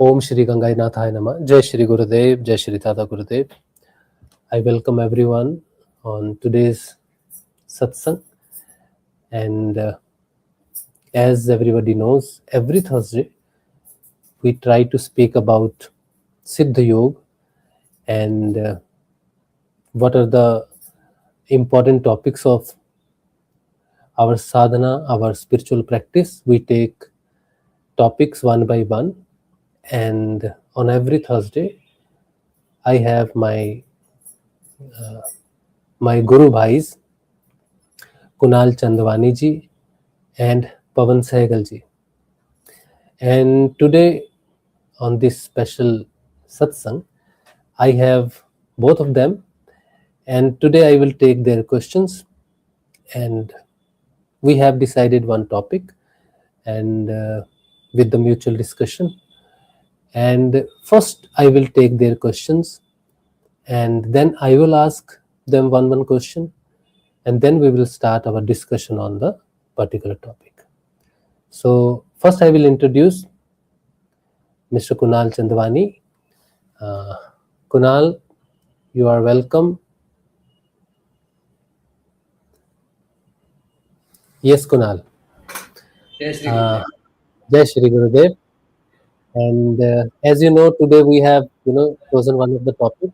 Om Shri Gangai Nathaya Namah. Jai Shri Gurudev, Jai Shri Tata Gurudev. I welcome everyone on today's satsang. And as everybody knows, every Thursday we try to speak about Siddha Yog and what are the important topics of our sadhana, our spiritual practice. We take topics one by one, and on every Thursday I have my Guru Bhais, Kunal Chandwani ji and Pavan Sehgal ji. And today on this special satsang, I have both of them, and today I will take their questions, and we have decided one topic and with the mutual discussion. And first I will take their questions, and then I will ask them one question, and then we will start our discussion on the particular topic. So first I will introduce Mr. Kunal Chandwani. Kunal, you are welcome. Yes, Kunal. Jai Shri Gurudev. Jai Shri Gurudev. And as you know, today we have chosen one of the topics.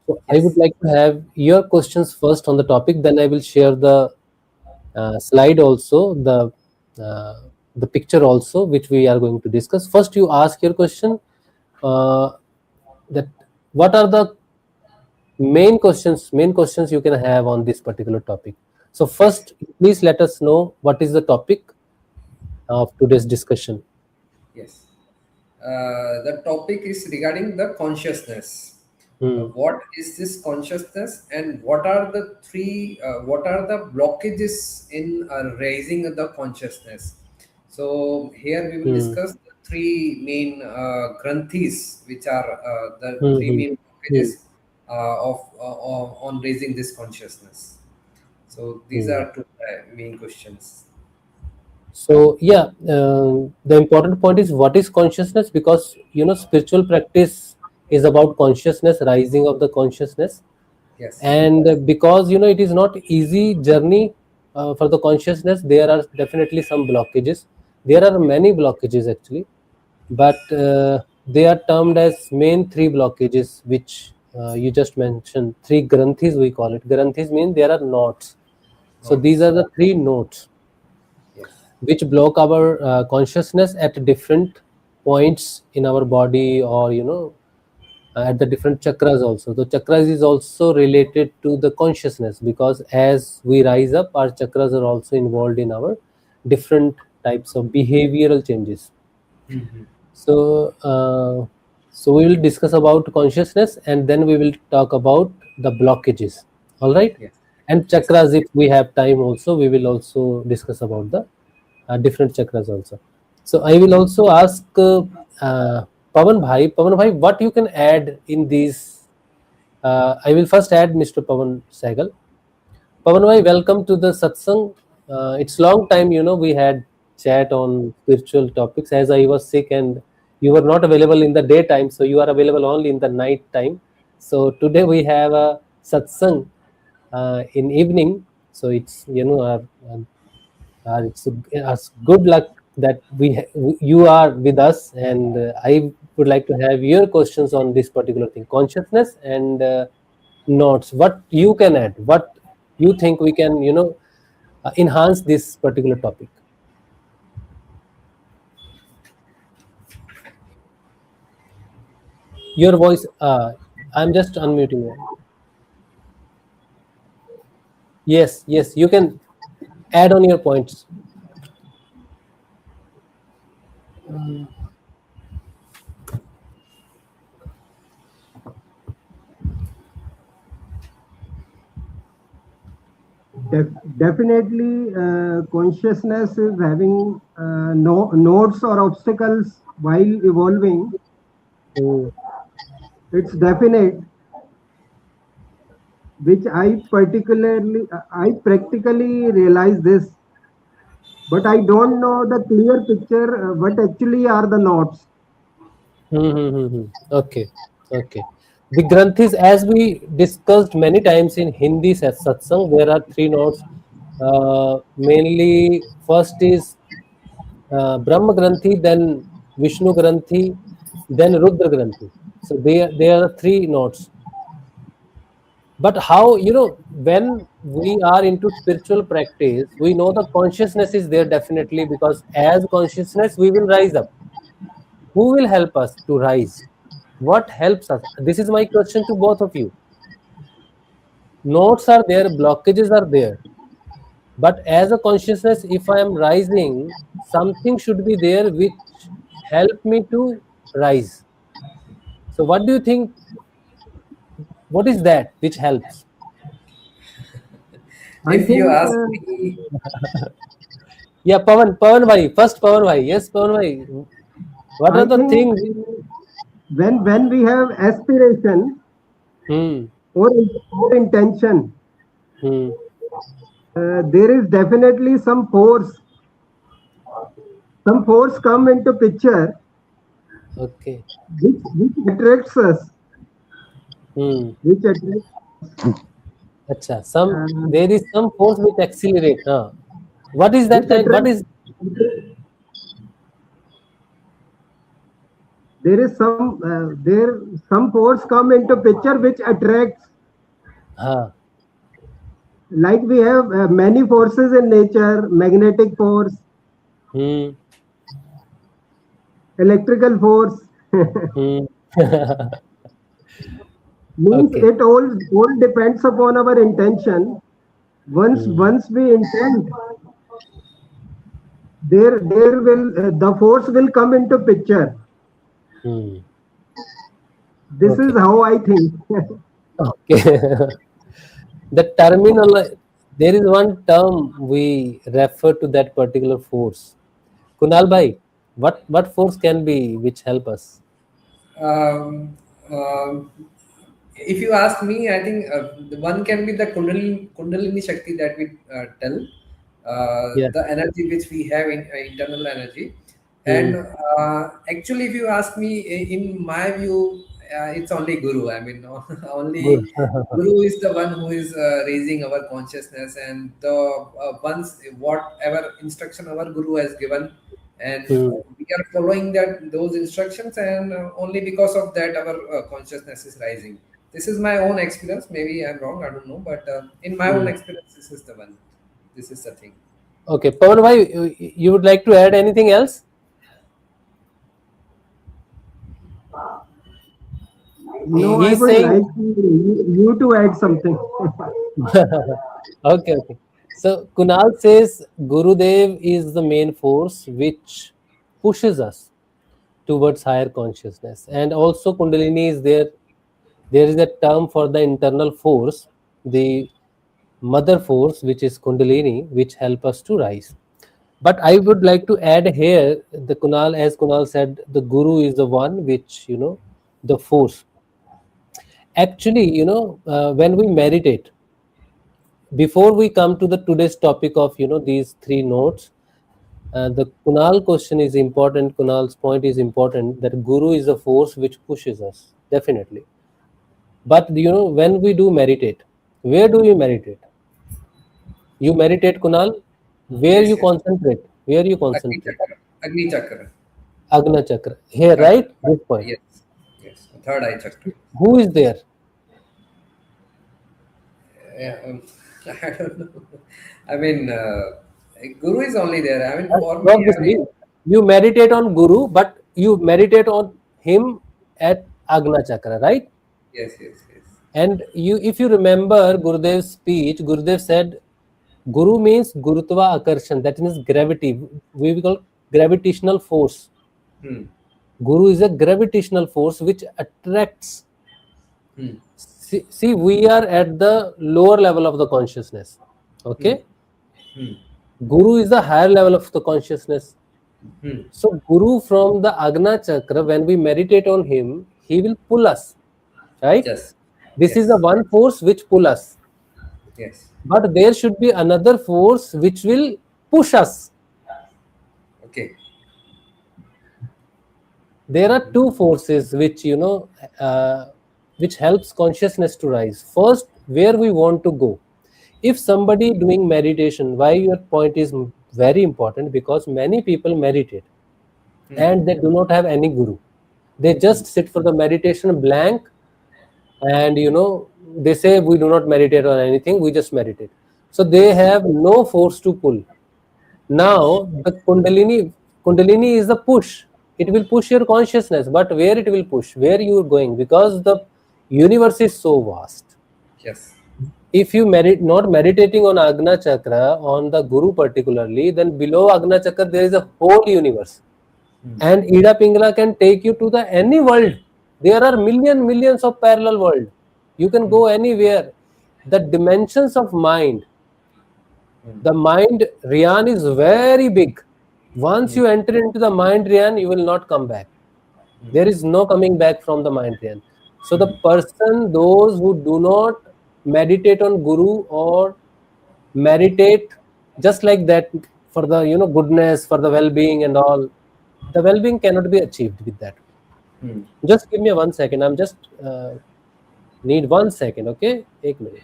So I would like to have your questions first on the topic. Then I will share the slide also, the picture also, which we are going to discuss. First, you ask your question. That what are the main questions you can have on this particular topic. So first, please let us know what is the topic of today's discussion. Yes. The topic is regarding the consciousness. What is this consciousness, and what are the blockages in raising the consciousness? So here we will discuss the three main granthis, which are the three main blockages on raising this consciousness. So these are two main questions. So yeah, the important point is what is consciousness, because spiritual practice is about consciousness, rising of the consciousness. Yes. And because it is not easy journey for the consciousness, there are definitely some blockages. There are many blockages actually, but they are termed as main three blockages, which you just mentioned. Three granthis we call it. Granthis mean there are knots. So these are the three knots which block our consciousness at different points in our body, or at the different chakras also. The chakras is also related to the consciousness, because as we rise up, our chakras are also involved in our different types of behavioral changes. So we will discuss about consciousness, and then we will talk about the blockages. All right. And chakras, if we have time also, we will also discuss about the different chakras also. So I will also ask Pavan Bhai, what you can add in these. I will first add Mr. Pavan Sehgal. Pavan Bhai, welcome to the satsang. It's long time, we had chat on spiritual topics, as I was sick and you were not available in the daytime, so you are available only in the night time. So today we have a satsang in evening. So it's it's good luck that you are with us, and I would like to have your questions on this particular thing, consciousness and notes. What you can add, what you think we can enhance this particular topic. Your voice, I'm just unmuting you. Yes, you can add on your points. Definitely, consciousness is having nodes or obstacles while evolving. It's definite, which I practically realize this, but I don't know the clear picture what actually are the nodes. Okay, okay. The Granthis, as we discussed many times in Hindi satsang, there are three notes. Mainly, first is Brahma Granthi, then Vishnu Granthi, then Rudra Granthi. So they are the three notes. But how, when we are into spiritual practice, we know the consciousness is there definitely, because as consciousness we will rise up. Who will help us to rise? What helps us? This is my question to both of you. Notes are there, blockages are there. But as a consciousness, if I am rising, something should be there which help me to rise. So what do you think? What is that which helps? I If you think ask me, Yeah, Pawan bhai. First Pawan bhai. Yes, Pawan bhai. What are I the think things? when we have aspiration Hmm. or, or intention, Hmm. there is definitely some force come into picture Okay. which attracts us, Hmm. which attracts Acha. Some uh, there is some force which accelerate. Huh? What is that which kind? What attracts is? there is some force come into picture which attracts, Huh. like we have many forces in nature: magnetic force, Hmm. electrical force. Hmm. Means Okay. it all depends upon our intention. Hmm. Once we intend, there will the force will come into picture. Hmm. This is Okay. how I think. Okay. The terminal. There is one term we refer to that particular force. Kunal bhai, what force can be which help us? um, um, if you ask me, I think the one can be the Kundalini Shakti that we tell, Yeah. the energy which we have in internal energy. Hmm. And actually, if you ask me, in my view, it's only Guru. I mean, Good. only Guru is the one who is raising our consciousness, and the once whatever instruction our Guru has given, and Hmm. we are following those instructions, and only because of that our consciousness is rising. This is my own experience. Maybe I'm wrong, I don't know, but in my own Hmm. experience, this is the one. This is the thing. Okay, Pawan bhai, you would like to add anything else? No, I He's would saying. like you to add something. Okay, okay. So Kunal says Gurudev is the main force which pushes us towards higher consciousness, and also Kundalini is there. There is a term for the internal force, the mother force, which is Kundalini, which help us to rise. But I would like to add here the Kunal, as Kunal said, the Guru is the one which the force. Actually, when we meditate, before we come to the today's topic of these three notes, the Kunal question is important. Kunal's point is important, that Guru is a force which pushes us definitely. But when we do meditate, where do you meditate? You meditate, Kunal. Where Yes, you yes. concentrate? Where you Agni concentrate? Chakra. Agni Chakra. Agna Chakra. Here, Agni. right? This point. Yes. Yes. Third eye chakra. Who is there? Yeah, I don't know. I mean, Guru is only there. I mean, for me, I mean, Obviously, you meditate on Guru, but you meditate on him at Agna Chakra, right? yes, yes, yes. And if you remember Gurudev's speech, Gurudev said, Guru means Gurutva Akarshan, that means gravity. We will call gravitational force. Hmm. Guru is a gravitational force which attracts. Hmm. See, we are at the lower level of the consciousness. Hmm. Okay? Hmm. Guru is the higher level of the consciousness. Hmm. So, Guru from the Agna Chakra, when we meditate on him, he will pull us, right? Yes. This is the Yes. one force which pull us. Yes. But there should be another force which will push us. Okay. There are two forces which which helps consciousness to rise. First, where we want to go. If somebody doing meditation, why your point is very important, because many people meditate and they do not have any guru. They just sit for the meditation blank, and they say we do not meditate on anything, we just meditate. So they have no force to pull. Now the kundalini is the push. It will push your consciousness, but where it will push, where you are going, because the universe is so vast. Yes. If you not meditating on Agna Chakra, on the Guru particularly, then below Agna Chakra there is a whole universe. And Ida Pingala can take you to the any world. There are millions of parallel world. You can go anywhere. The dimensions of mind, the mind Riyan is very big. Once you enter into the mind Riyan, you will not come back. There is no coming back from the mind Riyan. So the person, those who do not meditate on Guru or meditate just like that for the goodness, for the well-being and all, the well-being cannot be achieved with that. Just give me 1 second. I'm just need 1 second. Okay, 1 minute.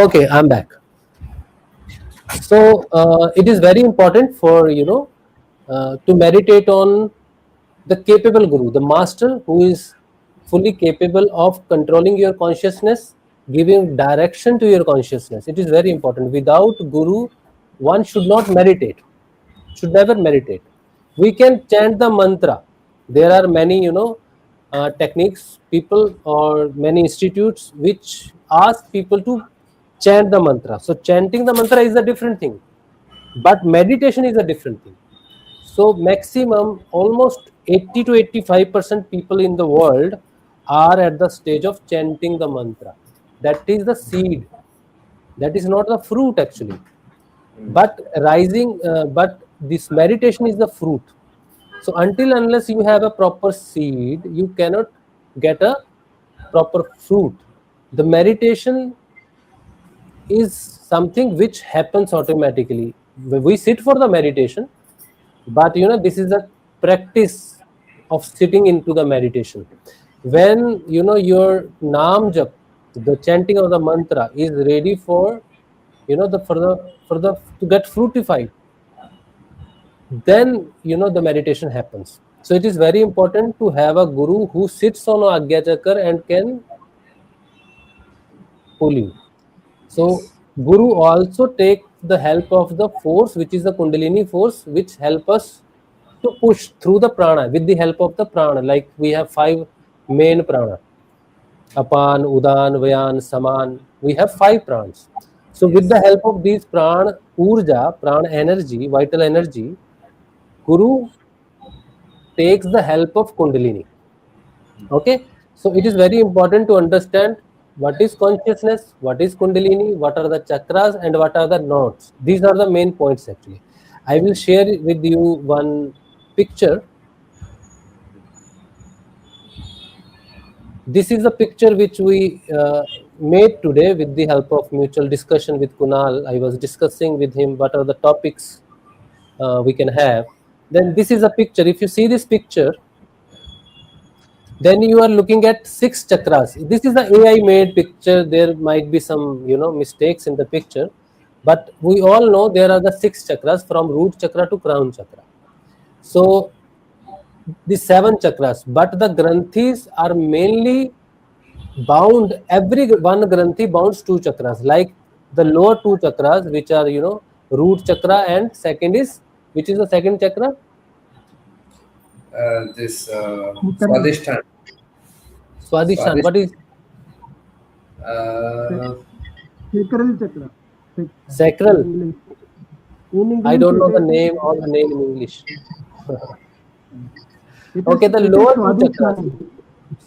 Okay, I'm back. So it is very important for to meditate on the capable Guru, the master who is fully capable of controlling your consciousness, giving direction to your consciousness. It is very important. Without Guru, one should not meditate, should never meditate. We can chant the mantra. There are many techniques, people or many institutes which ask people to chant the mantra. So chanting the mantra is a different thing, but meditation is a different thing. So maximum almost 80 to 85% people in the world are at the stage of chanting the mantra. That is the seed. That is not the fruit actually. But but this meditation is the fruit. So until unless you have a proper seed, you cannot get a proper fruit. The meditation is something which happens automatically. We sit for the meditation, but this is a practice of sitting into the meditation. When your naam jap, the chanting of the mantra is ready for to get fruitified, then the meditation happens. So it is very important to have a guru who sits on Agya Chakra and can pull you. So Guru also take the help of the force, which is the Kundalini force, which help us to push through the prana with the help of the prana. Like we have 5 main prana: Apan, Udan, Vayan, Saman. We have 5 prans. So with the help of these prana, Urja, prana energy, vital energy, Guru takes the help of Kundalini. Okay, so it is very important to understand what is consciousness, what is Kundalini, what are the chakras, and what are the nodes. These are the main points actually. I will share with you one picture. This is the picture which we made today with the help of mutual discussion with Kunal. I was discussing with him what are the topics we can have. Then this is a picture. If you see this picture, then you are looking at 6 chakras. This is the AI made picture. There might be some mistakes in the picture, but we all know there are the 6 chakras from root chakra to crown chakra. So the 7 chakras, but the granthis are mainly bound. Every one granthi bounds 2 chakras, like the lower 2 chakras, which are root chakra, and second is, which is the second chakra? This Swadhisthana. Swadhisthana. What is Sacral chakra. sacral? In English, I don't know the name or the name in English. Okay, the lower 2 chakras.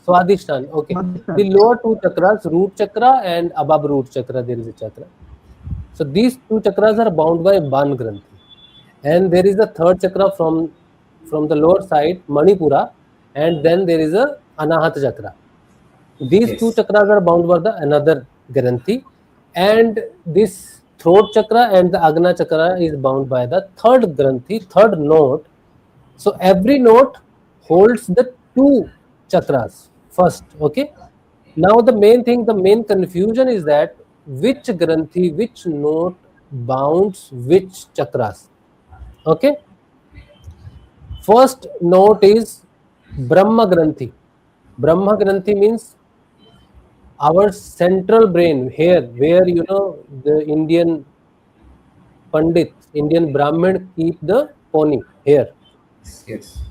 Swadhisthana. Okay. The lower two chakras, root chakra and above root chakra, there is a chakra. So these two chakras are bound by Ban Granthi. And there is a third chakra from the lower side, Manipura, and then there is a Anahata chakra. These two chakras are bound by the another Granthi, and this throat chakra and the Agna chakra is bound by the third Granthi, third note. So every note holds the two chakras first. Okay. Now the main thing, the main confusion is that which Granthi, which note bounds which chakras. Okay. First note is Brahma Granthi. Brahma Granthi means our central brain here, where the Indian Pandit, Indian Brahmin keep the pony here. Yes.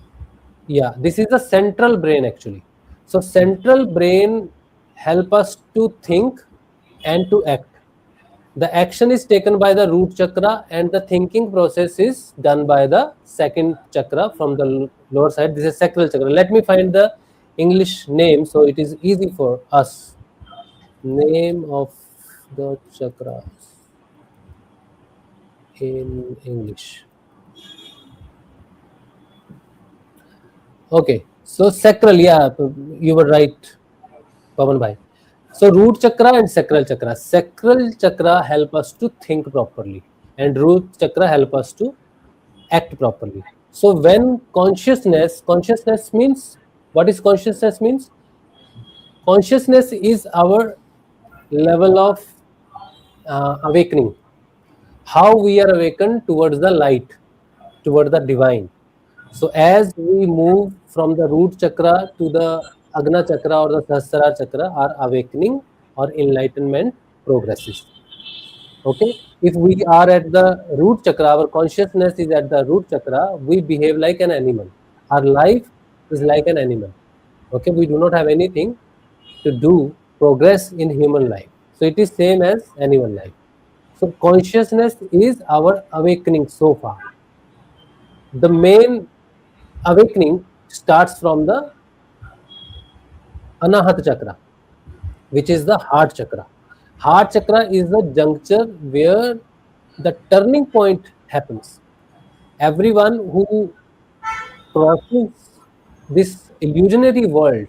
Yeah, this is the central brain actually. So central brain help us to think and to act. The action is taken by the root chakra and the thinking process is done by the second chakra from the lower side. This is sacral chakra. Let me find the English name so it is easy for us. Name of the chakras in English. Okay, so sacral, yeah, you were right, Pavan bhai. So root chakra and sacral chakra. Sacral chakra help us to think properly, and root chakra help us to act properly. So when consciousness means, what is consciousness means? Consciousness is our level of awakening. How we are awakened towards the light, towards the divine. So as we move from the root chakra to the Agna chakra or the Sahasrara chakra, our awakening or enlightenment progresses. Okay, if we are at the root chakra, our consciousness is at the root chakra, we behave like an animal. Our life is like an animal. Okay, we do not have anything to do progress in human life. So it is same as animal life. So consciousness is our awakening so far. The main awakening starts from the Anahata chakra, which is the heart chakra. Heart chakra is the juncture where the turning point happens. Everyone who crosses this illusionary world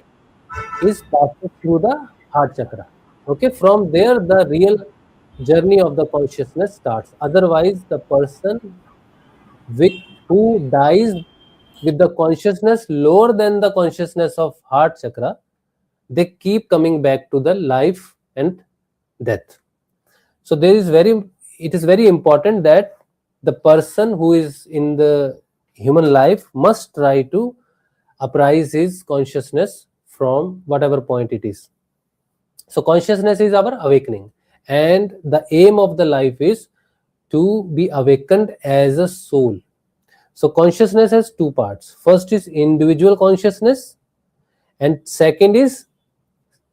is passing through the heart chakra. Okay, from there the real journey of the consciousness starts. Otherwise, the person who dies with the consciousness lower than the consciousness of heart chakra, they keep coming back to the life and death. So it is very important that the person who is in the human life must try to uprise his consciousness from whatever point it is. So consciousness is our awakening, and the aim of the life is to be awakened as a soul. So consciousness has two parts. First is individual consciousness, and second is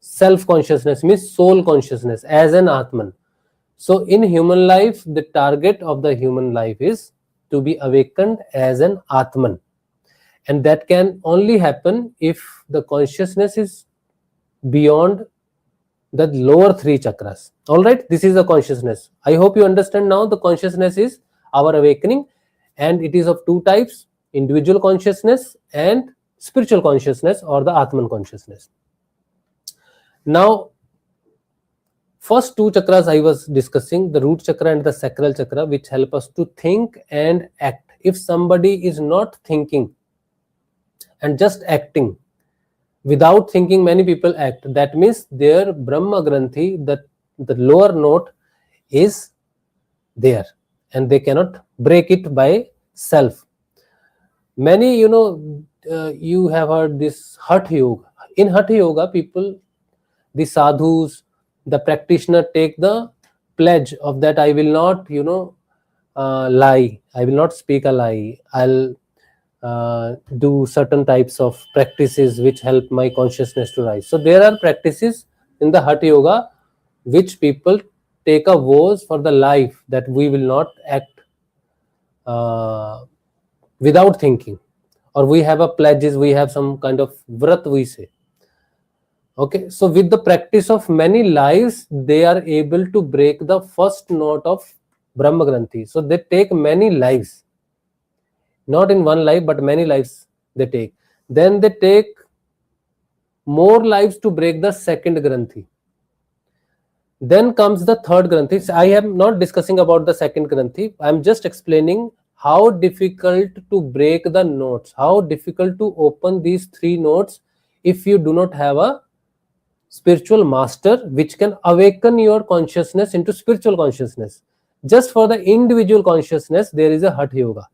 self-consciousness, means soul consciousness as an Atman. So in human life, the target of the human life is to be awakened as an Atman. And that can only happen if the consciousness is beyond the lower three chakras. All right, this is the consciousness. I hope you understand now. The consciousness is our awakening, and it is of two types: individual consciousness and spiritual consciousness, or the Atman consciousness. Now, first two chakras I was discussing, the root chakra and the sacral chakra, which help us to think and act. If somebody is not thinking and just acting, without thinking many people act, that means their Brahma Granthi, the lower note, is there and they cannot break it by self. Many, you have heard this Hatha Yoga. In Hatha Yoga, people, the sadhus, the practitioner take the pledge of that I will not, lie. I will not speak a lie. I'll do certain types of practices which help my consciousness to rise. So there are practices in the Hatha Yoga which people take a vows for the life that we will not act without thinking, or we have a pledges, we have some kind of vrat, we say. Okay, so with the practice of many lives, they are able to break the first note of Brahma Granthi. So they take many lives, not in one life, but many lives they take. Then they take more lives to break the second Granthi. Then comes the third Granthi. So I am not discussing about the second Granthi. I am just explaining how difficult to break the notes, how difficult to open these three notes if you do not have a spiritual master which can awaken your consciousness into spiritual consciousness. Just for the individual consciousness, there is a Hatha Yoga.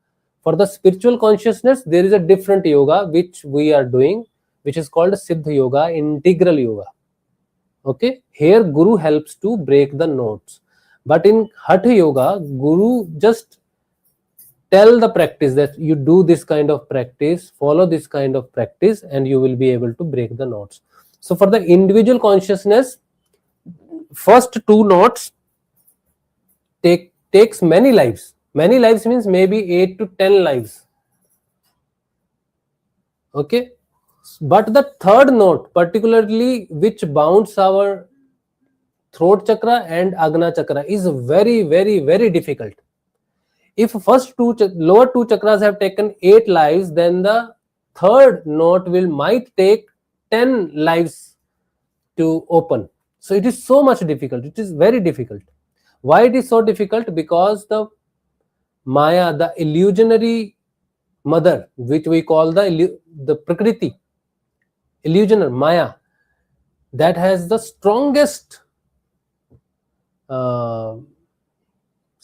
For the spiritual consciousness, there is a different yoga which we are doing, which is called Siddha Yoga, integral yoga. Okay, here Guru helps to break the notes. But in Hatha Yoga, Guru just tell the practice that you do this kind of practice, follow this kind of practice, and you will be able to break the notes. So for the individual consciousness, first two notes takes many lives. Many lives means maybe 8 to 10 lives. Okay, but the third note, particularly which bounds our throat chakra and Agna chakra, is very, very, very difficult. If first lower two chakras have taken 8 lives, then the third note might take 10 lives to open. So it is so much difficult. It is very difficult. Why it is so difficult? Because the Maya, the illusionary mother, which we call the Prakriti, illusioner Maya, that has the strongest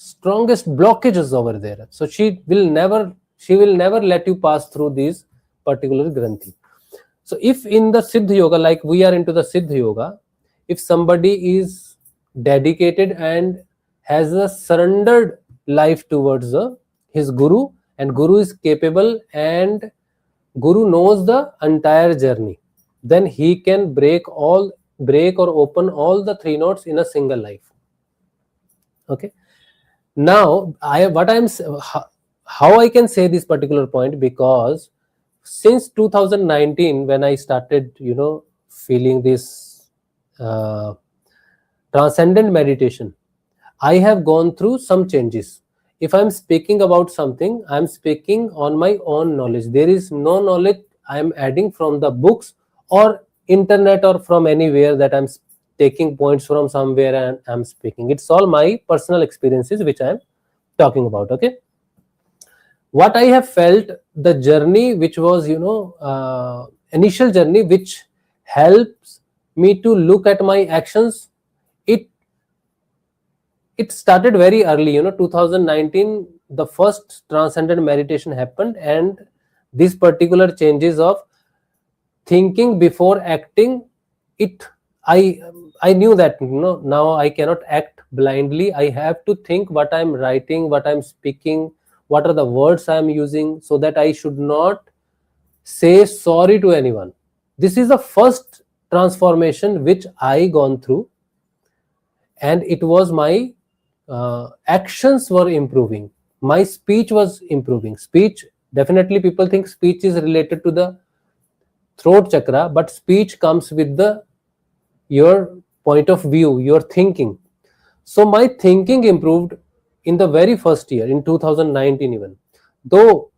blockages over there. So she will never let you pass through these particular Granthi. So if in the Siddha Yoga, like we are into the Siddha Yoga, if somebody is dedicated and has a surrendered life towards his Guru, and Guru is capable and Guru knows the entire journey, then he can break or open all the three notes in a single life. Okay. Now, how I can say this particular point, because since 2019, when I started, feeling this Transcendent Meditation, I have gone through some changes. If I'm speaking about something, I'm speaking on my own knowledge. There is no knowledge I'm adding from the books or internet or from anywhere that I'm taking points from somewhere and I'm speaking. It's all my personal experiences which I'm talking about. Okay. What I have felt, the journey which was, initial journey which helps me to look at my actions, it started very early, 2019, the first Transcendent Meditation happened, and these particular changes of thinking before acting, I knew that, now I cannot act blindly. I have to think what I'm writing, what I'm speaking, what are the words I'm using, so that I should not say sorry to anyone. This is the first transformation which I gone through, and it was my actions were improving. My speech was improving. Speech, definitely people think speech is related to the throat chakra, but speech comes with your point of view, your thinking. So my thinking improved in the very first year, in 2019 even. Though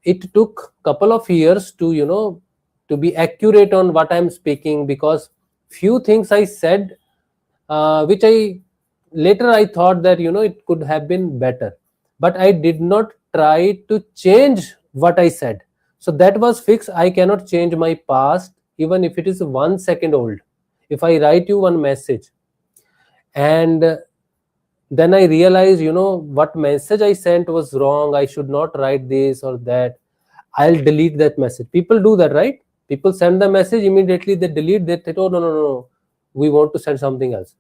it took couple of years to, to be accurate on what I'm speaking, because few things I said, which later I thought that, it could have been better, but I did not try to change what I said. So that was fixed. I cannot change my past, even if it is 1 second old. If I write you one message and then I realize, what message I sent was wrong, I should not write this or that, I'll delete that message. People do that, right? People send the message, immediately they delete that. Oh, no, we want to send something else.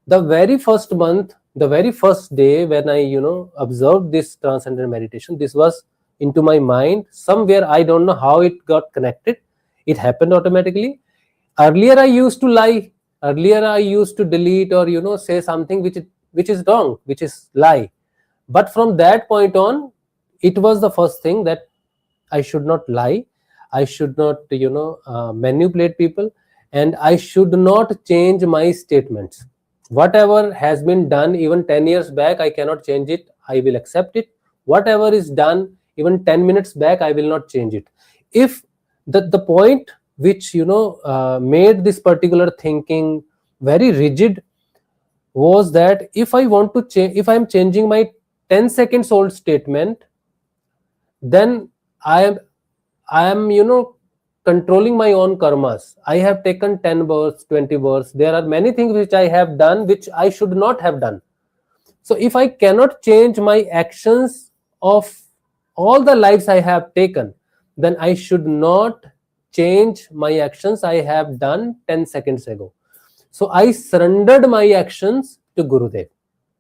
The very first month, the very first day when I, observed this Transcendent Meditation, this was into my mind somewhere. I don't know how it got connected. It happened automatically. Earlier I used to lie. Earlier I used to delete or, say something which is wrong, which is lie. But from that point on, it was the first thing that I should not lie. I should not, manipulate people. and I should not change my statements. Whatever has been done even 10 years back, I cannot change it. I will accept it. Whatever is done even 10 minutes back, I will not change it. If the point which made this particular thinking very rigid was that if I want to change, if I am changing my 10 seconds old statement, then I am controlling my own karmas. I have taken 10 births, 20 births. There are many things which I have done which I should not have done. So if I cannot change my actions of all the lives I have taken, then I should not change my actions I have done 10 seconds ago. So I surrendered my actions to Gurudev.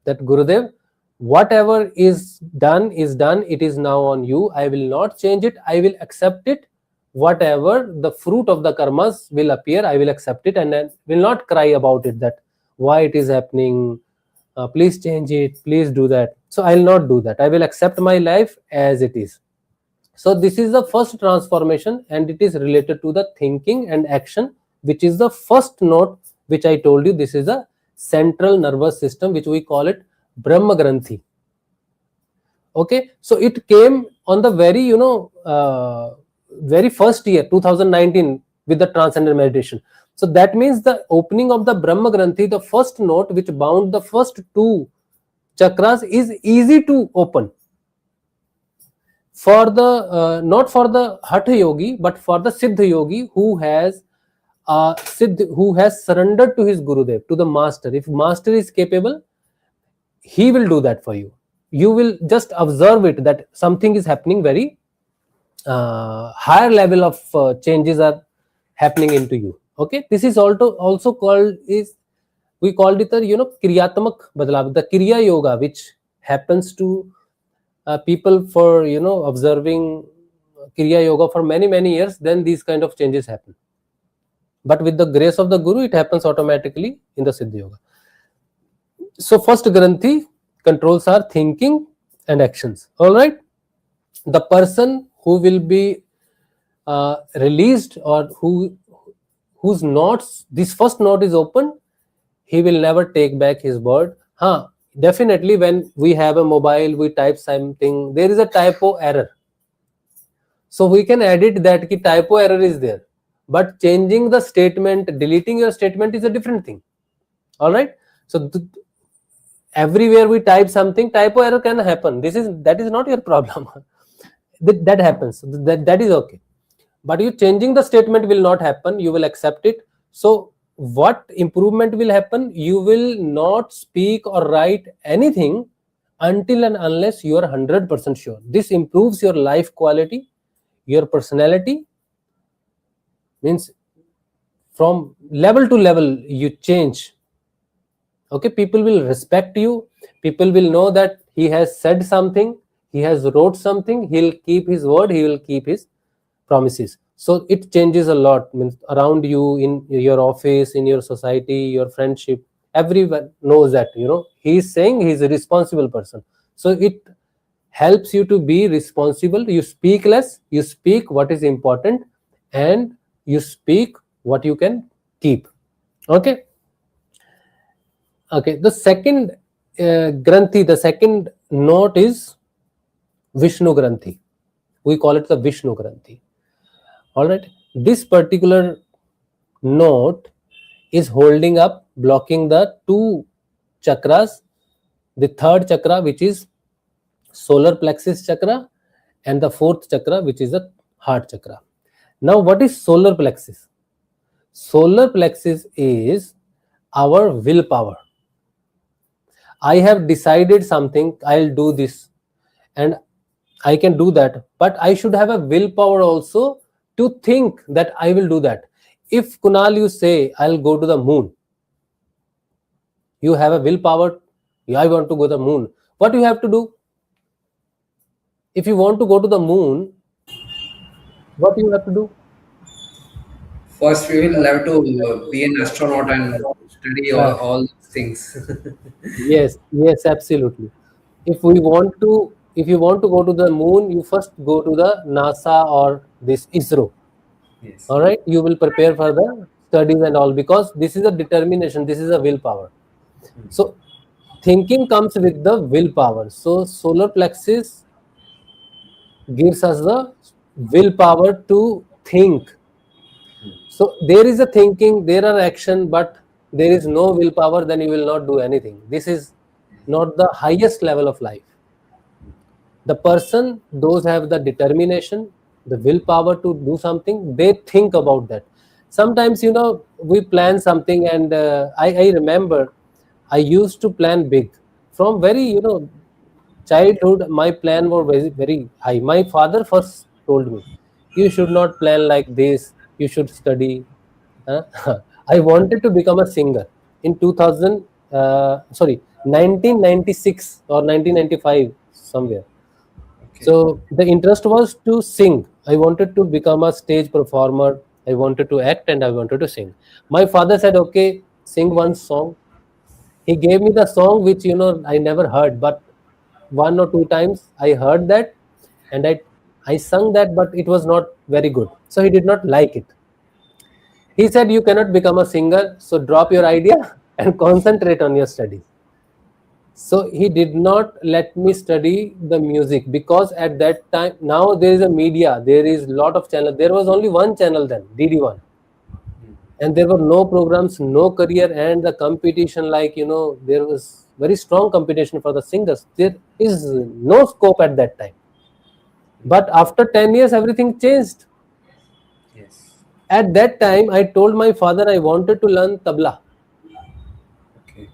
That Gurudev, whatever is done, it is now on you. I will not change it. I will accept it. Whatever the fruit of the karmas will appear, I will accept it, and then will not cry about it, that why it is happening, please change it, please do that. So I will not do that. I will accept my life as it is. So this is the first transformation, and it is related to the thinking and action, which is the first note which I told you. This is the central nervous system, which we call it Brahma Granthi. Okay, so it came on the very very first year, 2019, with the Transcendent Meditation. So that means the opening of the Brahma Granthi, the first note which bound the first two chakras, is easy to open. For the not for the Hatha Yogi, but for the Siddha Yogi who has surrendered to his Gurudev, to the master. If master is capable, he will do that for you. You will just observe it, that something is happening, very higher level of changes are happening into you. Okay, this is also called, we called it the Kriyatmak Badalav, the Kriya Yoga, which happens to people for observing Kriya Yoga for many years. Then these kind of changes happen. But with the grace of the Guru, it happens automatically in the Siddha Yoga. So first Granthi controls our thinking and actions. All right. The person who will be released, or whose notes, this first note is open, he will never take back his word. Definitely when we have a mobile, we type something, there is a typo error. So we can edit that ki typo error is there. But changing the statement, deleting your statement is a different thing. All right. So everywhere we type something, typo error can happen. That is not your problem. That happens. That is okay. But you changing the statement will not happen. You will accept it. So what improvement will happen? You will not speak or write anything until and unless you are 100% sure. This improves your life quality, your personality. Means from level to level you change. Okay, people will respect you. People will know that he has said something, he has wrote something, he'll keep his word, he will keep his promises. So it changes a lot. Means around you, in your office, in your society, your friendship, everyone knows that he is saying he is a responsible person. So it helps you to be responsible. You speak less, you speak what is important, and you speak what you can keep. Okay. The second Granthi, the second note is Vishnu Granthi. We call it the Vishnu Granthi. All right. This particular note is holding up, blocking the two chakras, the third chakra, which is solar plexus chakra, and the fourth chakra, which is the heart chakra. Now, what is solar plexus? Solar plexus is our willpower. I have decided something, I'll do this, and I can do that, but I should have a willpower also to think that I will do that. If Kunal, you say, I'll go to the moon, you have a willpower, I want to go to the moon. What you have to do? If you want to go to the moon, what you have to do? First, we will have to be an astronaut and study all these things. Yes, absolutely. If you want to go to the moon, you first go to the NASA or this ISRO. Yes. All right, you will prepare for the studies and all, because this is a determination, this is a willpower. So thinking comes with the willpower. So solar plexus gives us the willpower to think. So there is a thinking, there are action, but there is no willpower, then you will not do anything. This is not the highest level of life. The person, those have the determination, the willpower to do something, they think about that. Sometimes, we plan something, and I remember I used to plan big. From very, childhood, my plan was very, very high. My father first told me, you should not plan like this, you should study. Huh? I wanted to become a singer in 1996 or 1995, somewhere. Okay. So the interest was to sing. I wanted to become a stage performer. I wanted to act and I wanted to sing. My father said, okay, sing one song. He gave me the song which, I never heard, but one or two times I heard that, and I sung that, but it was not very good. So he did not like it. He said, you cannot become a singer, so drop your idea and concentrate on your studies. So he did not let me study the music, because at that time, now there is a media, there is lot of channel. There was only one channel then, DD1. And there were no programs, no career, and the competition, there was very strong competition for the singers. There is no scope at that time. But after 10 years, everything changed. Yes. At that time, I told my father I wanted to learn tabla. Okay.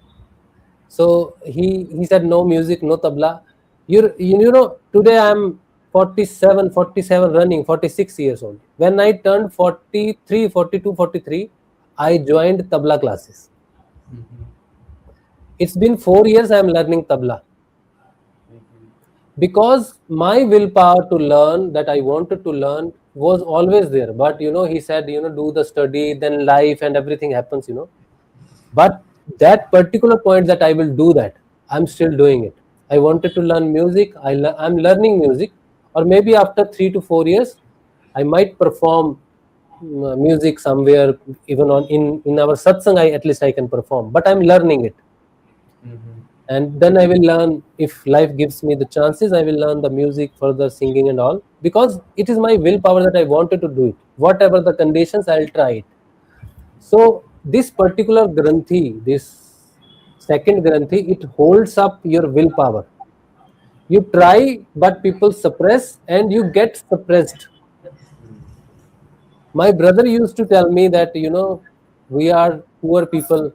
So he said, no music, no tabla. Today I'm 47 running, 46 years old. When I turned 43, 42, 43, I joined tabla classes. It's been 4 years I am learning tabla. Because my willpower to learn, that I wanted to learn, was always there. But, he said, do the study, then life and everything happens, But that particular point that I will do that, I'm still doing it. I wanted to learn music. I'm learning music, or maybe after 3 to 4 years, I might perform music somewhere, even in our satsang. At least I can perform, but I'm learning it. And then I will learn, if life gives me the chances, I will learn the music, further singing and all, because it is my willpower that I wanted to do it. Whatever the conditions, I'll try it. So this particular Granthi, this second Granthi, it holds up your willpower. You try, but people suppress and you get suppressed. My brother used to tell me that, we are poor people.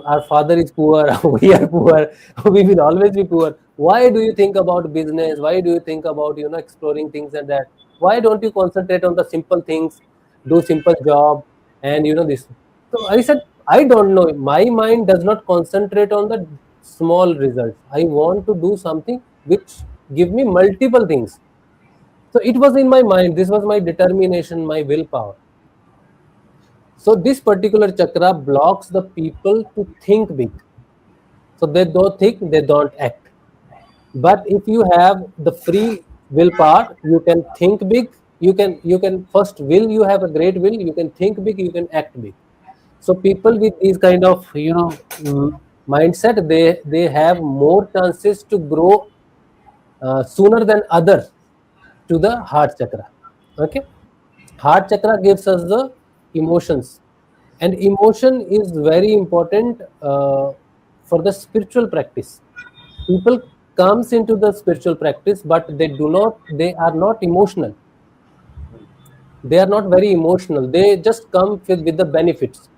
Our father is poor. We are poor. We will always be poor. Why do you think about business? Why do you think about, exploring things and that? Why don't you concentrate on the simple things, do simple job, and this? So I said, I don't know. My mind does not concentrate on the small results. I want to do something which give me multiple things. So it was in my mind. This was my determination, my willpower. So this particular chakra blocks the people to think big. So they don't think, they don't act. But if you have the free willpower, you can think big. You can first will. You have a great will. You can think big. You can act big. So people with these kind of mindset, they have more chances to grow sooner than others to the heart chakra. Okay, heart chakra gives us the emotions, and emotion is very important for the spiritual practice. People comes into the spiritual practice, but they are not emotional. They are not very emotional. They just come with the benefits,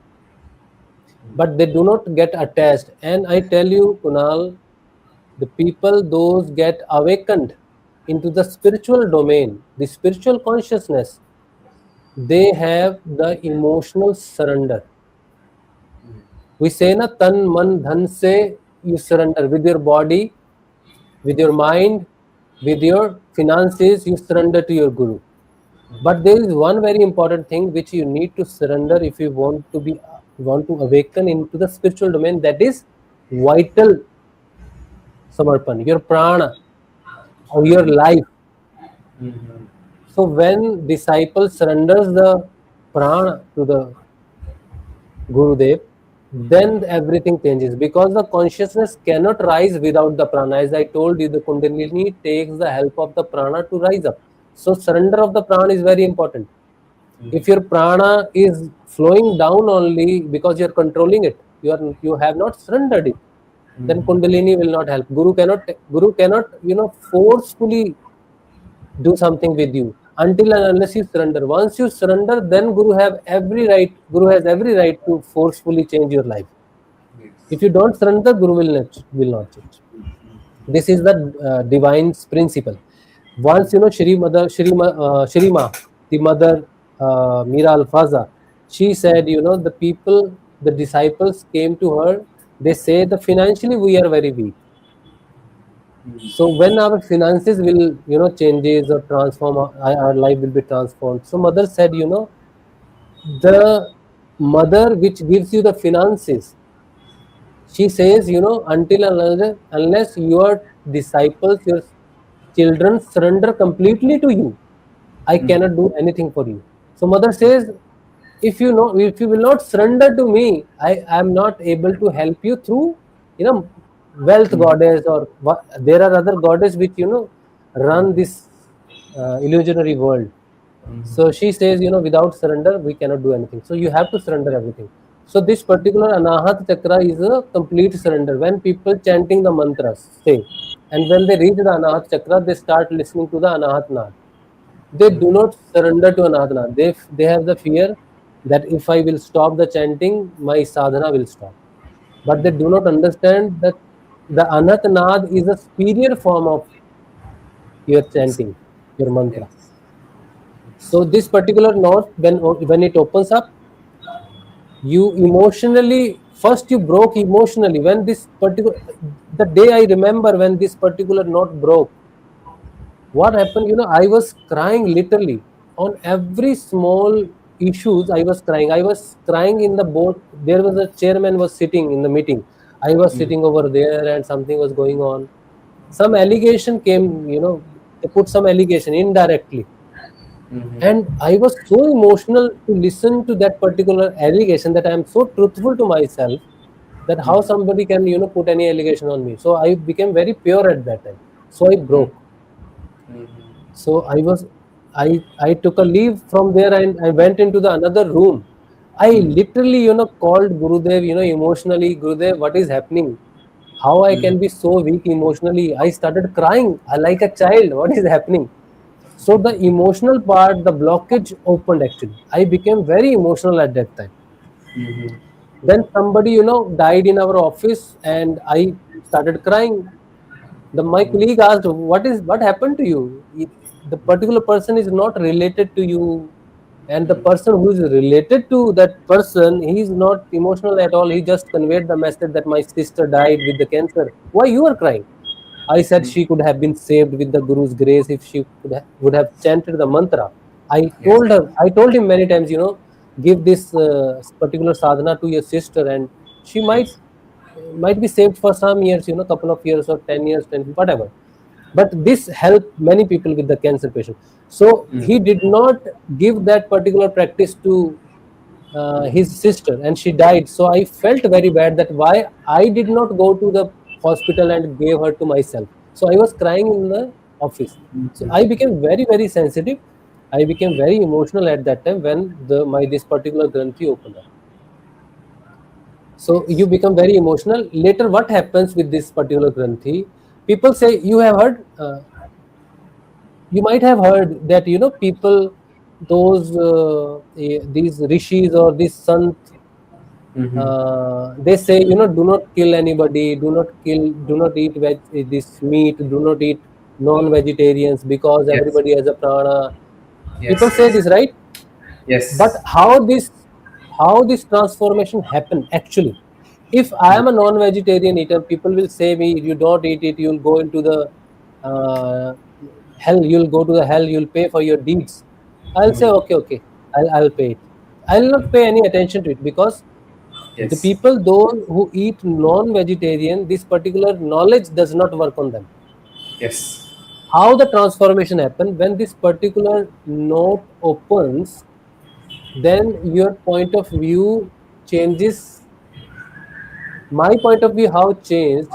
but they do not get attached. And I tell you, Kunal, the people, those get awakened into the spiritual domain, the spiritual consciousness, they have the emotional surrender. We say na, tan man dhan se you surrender. With your body, with your mind, with your finances, you surrender to your guru. But there is one very important thing which you need to surrender if you want to awaken into the spiritual domain, that is vital samarpan, your prana, or your life. So when disciple surrenders the prana to the Gurudev, then everything changes, because the consciousness cannot rise without the prana. As I told you, the Kundalini takes the help of the prana to rise up. So surrender of the prana is very important. If your prana is flowing down only because you are controlling it, you have not surrendered it, then Kundalini will not help. Guru cannot forcefully do something with you until and unless you surrender. Once you surrender, then Guru has every right to forcefully change your life. If you don't surrender, Guru will not change. This is the divine principle. Once Shri Ma, the mother, Mira Alfaza, she said, the disciples came to her. They say that financially we are very weak. So when our finances will, changes or transform, our life will be transformed. So mother said, the mother which gives you the finances, she says, until and unless your disciples, your children surrender completely to you, I cannot do anything for you. So mother says, if you will not surrender to me, I am not able to help you through, wealth goddess, or there are other goddess which, run this illusionary world. So she says, without surrender, we cannot do anything. So you have to surrender everything. So this particular Anahat Chakra is a complete surrender. When people chanting the mantras, say, and when they reach the Anahat Chakra, they start listening to the Anhad Naad. They do not surrender to Anhad Naad. They have the fear that if I will stop the chanting, my sadhana will stop. But they do not understand that the Anhad Naad is a superior form of your chanting, your mantra. So this particular note, when it opens up, you emotionally, first you broke emotionally. When the day I remember when this particular note broke, what happened, I was crying literally. On every small issues, I was crying. I was crying in the boat. There was a chairman was sitting in the meeting. I was sitting over there and something was going on. Some allegation came, they put some allegation indirectly. And I was so emotional to listen to that particular allegation that I am so truthful to myself that how somebody can, put any allegation on me. So I became very pure at that time. So I broke. So I took a leave from there and I went into the another room. I literally, called Gurudev, emotionally, Gurudev, what is happening? How I can be so weak emotionally? I started crying like a child. What is happening? So the emotional part, the blockage opened actually. I became very emotional at that time. Then somebody, died in our office and I started crying. My colleague asked, what happened to you? The particular person is not related to you. And the person who is related to that person, he is not emotional at all. He just conveyed the message that my sister died with the cancer. Why you are crying? I said she could have been saved with the Guru's grace if she would have chanted the mantra. I told him many times, give this particular sadhana to your sister, and she might be saved for some years, couple of years or 10 years, 10, whatever. But this helped many people with the cancer patient. So he did not give that particular practice to his sister, and she died. So I felt very bad that why I did not go to the hospital and gave her to myself. So I was crying in the office. So I became very, very sensitive. I became very emotional at that time when this particular Granthi opened up. So you become very emotional. Later, what happens with this particular Granthi? People say, you might have heard that, people, these rishis or these sant, they say, do not kill anybody, do not eat this meat, do not eat non-vegetarians because everybody has a prana. People say this, right? But how this transformation happened actually? If I am a non-vegetarian eater, people will say me, you don't eat it, you'll go into the uh, hell, you'll pay for your deeds. I'll say, okay, I'll pay it. I'll not pay any attention to it, because the people, those who eat non-vegetarian, this particular knowledge does not work on them. How the transformation happens? When this particular note opens, then your point of view changes, my point of view how changed,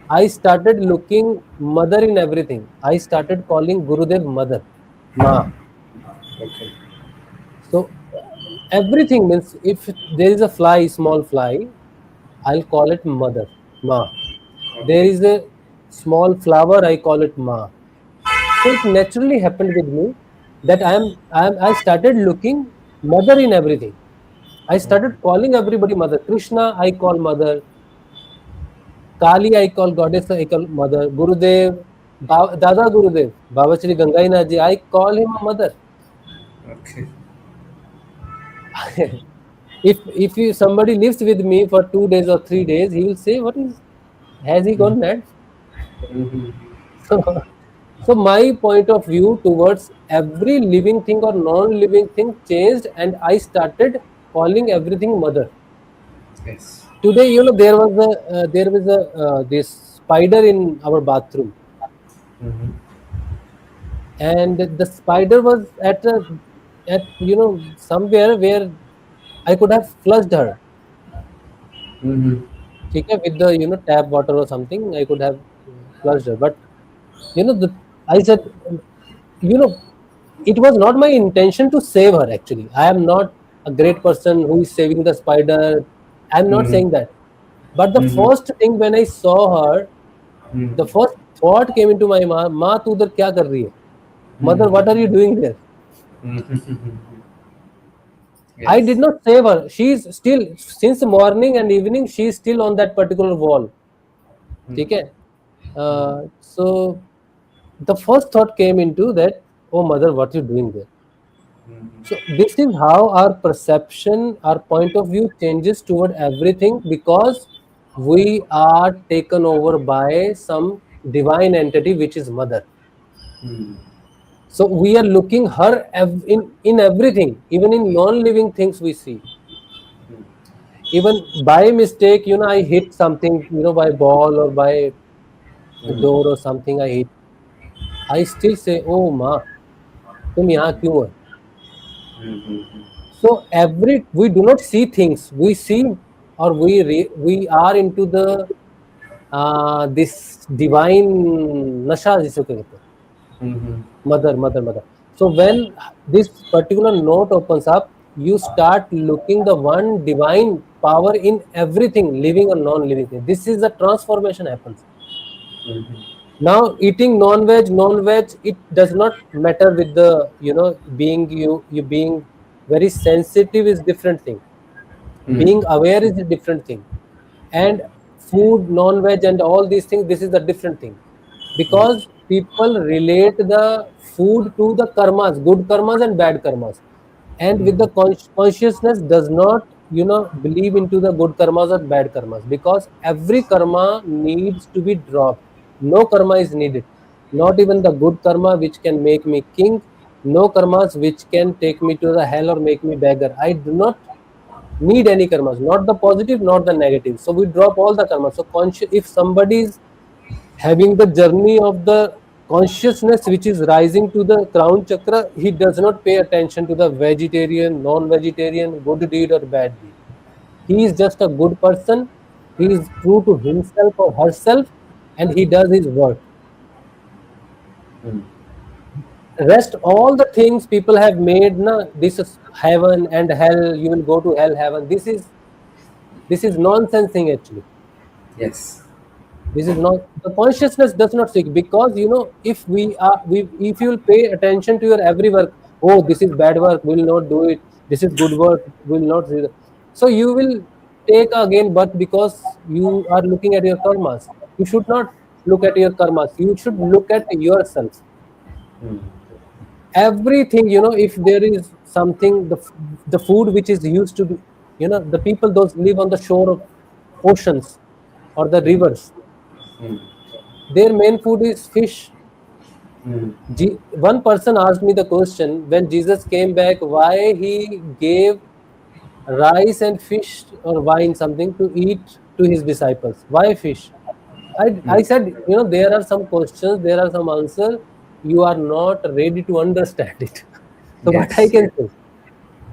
I started looking mother in everything. I started calling Gurudev mother, Ma. Okay. So everything means if there is a fly, small fly, I'll call it mother, Ma. There Okay. is a small flower, I call it Ma. So it naturally happened with me that I started looking mother in everything. I started calling everybody mother. Krishna, I call mother. Kali, I call goddess, I call mother. Gurudev, Dada Gurudev, Baba Shri Gangainath ji, I call him a mother. Okay. If somebody lives with me for 2 days or 3 days, he will say, "What is? Has he gone mad?" Mhm. So, so my point of view towards every living thing or non-living thing changed, and I started calling everything mother. Yes. Today, there was a this spider in our bathroom, Mhm. and the spider was at somewhere where I could have flushed her. Mhm. Okay, with the tap water or something, I could have flushed her. But I said, you know, it was not my intention to save her. Actually, I am not a great person who is saving the spider. I am not Mhm. saying that. But the Mhm. first thing when I saw her, the Mhm. first thought came into my mind, "माँ तू उधर क्या कर रही है? Mother, Mhm. what are you doing there?" Mhm. I did Yes. not save her. She is still since morning and evening. She is still on that particular wall. ठीक है? So the first thought came into that, oh mother, what you doing there? So this is how our perception, our point of view changes toward everything because we are taken over by some divine entity which is mother. Mhm. So we are looking her in everything, even in non-living things we see. Even by mistake, I hit something, by ball or by a door or something I hit. I still say, oh ma, तुम यहाँ क्यों हो? Mhm. So every we do not see things. We see or we are into the this divine nasha जिसको कहते हैं. Mhm. Mother. So when this particular note opens up, you start looking the one divine power in everything, living or non-living thing. This is the transformation happens. Mhm. Now eating non-veg, it does not matter with the being you being very sensitive is different thing. Mhm. Being aware is a different thing, and food, non-veg, and all these things. This is a different thing because people relate the food to the karmas, good karmas and bad karmas, and with the consciousness does not believe into the good karmas or bad karmas because every karma needs to be dropped. No karma is needed, not even the good karma which can make me king, no karmas which can take me to the hell or make me beggar. I do not need any karmas, not the positive, not the negative. So we drop all the karmas. So if somebody is having the journey of the consciousness which is rising to the crown chakra, he does not pay attention to the vegetarian, non-vegetarian, good deed or bad deed. He is just a good person. He is true to himself or herself, and he does his work. Mhm. Rest all the things people have made, na, this is heaven and hell. You will go to hell, heaven. This is nonsense thing actually. Yes. This is not the consciousness does not seek because if if you will pay attention to your every work, oh this is bad work, we will not do it. This is good work, we will not do it. So you will take again birth because you are looking at your karmas. You should not look at your karmas. You should look at yourself. Mhm. Everything if there is something the food which is used to be the people those live on the shore of oceans or the rivers, Mhm. their main food is fish. Mhm. One person asked me the question when Jesus came back why he gave rice and fish or wine something to eat to his disciples. Why fish? I said, there are some questions, there are some answers. You are not ready to understand it. So what I Yes. can say?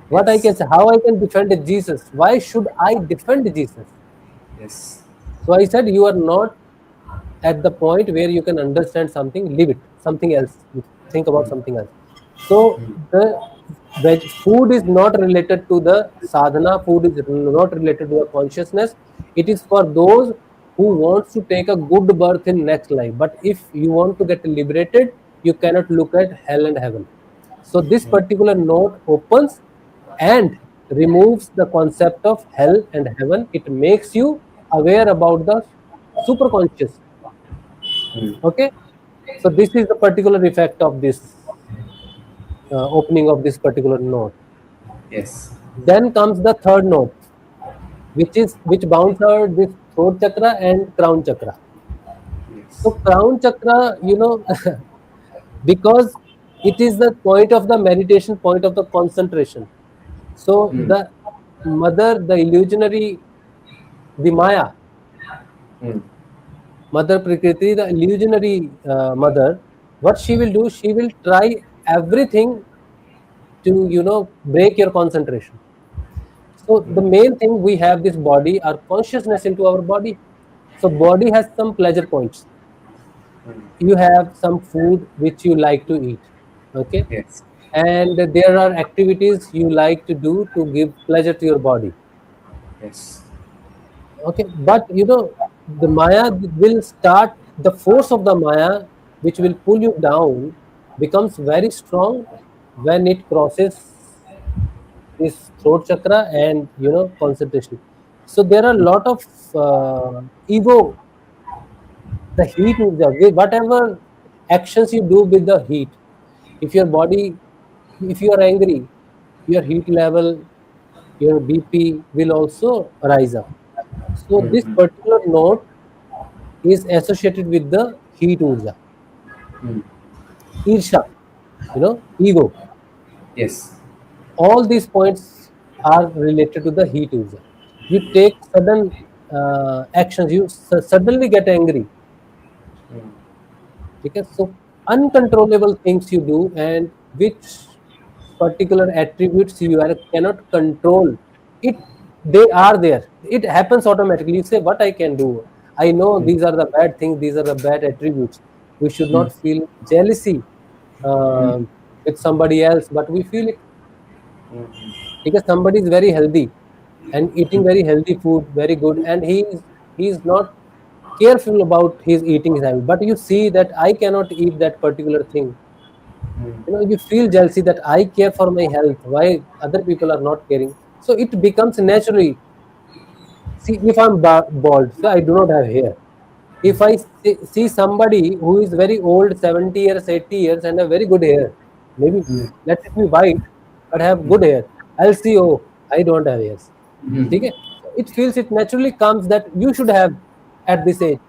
What I Yes. can say, how I can defend Jesus? Why should I defend Jesus? Yes. So I said, you are not at the point where you can understand something, leave it, something else, you think about something else. So the food is not related to the sadhana, food is not related to the consciousness. It is for those who wants to take a good birth in next life. But if you want to get liberated, you cannot look at hell and heaven. So this particular note opens and removes the concept of hell and heaven. It makes you aware about the superconscious. Okay, so this is the particular effect of this opening of this particular note. Yes. Then comes the third note, which bounds out this throat chakra and crown chakra. Yes. So crown chakra, because it is the point of the meditation, point of the concentration. So Mm. the mother, the illusionary, the Maya, Mm. Mother Prakriti, the illusionary mother, what she will do, she will try everything to break your concentration. So the main thing, we have this body, our consciousness into our body. So body has some pleasure points. You have some food which you like to eat, okay, Yes. and there are activities you like to do to give pleasure to your body, Yes. okay. But the Maya will start, the force of the Maya which will pull you down becomes very strong when it crosses this throat chakra and concentration. So there are a lot of ego, the heat urja, whatever actions you do with the heat. If your body, if you are angry, your heat level, your BP will also rise up. So this Mm-hmm. particular note is associated with the heat urja, Mm. irsha, ego. Yes. All these points are related to the heat urja. You take sudden actions, you suddenly get angry. Mm. Okay, so uncontrollable things you do, and which particular attributes you cannot control it, they are there, it happens automatically. You say, what I can do, I know Mm. these are the bad things, these are the bad attributes. We should Mm. not feel jealousy Mm. uh, with somebody else, but we feel it Mm. because somebody is very healthy and eating very healthy food, very good, and he is not careful about his eating habit. But you see that I cannot eat that particular thing. Mm. You feel jealousy that I care for my health. Why other people are not caring? So it becomes naturally. See, if I'm bald, so I do not have hair. If I see somebody who is very old, 70 years, 80 years, and have very good hair, maybe Mm. let it be white, but have good hair, I'll see, oh, I don't have hairs. Mm. Okay? So it feels, it naturally comes that you should have at this age.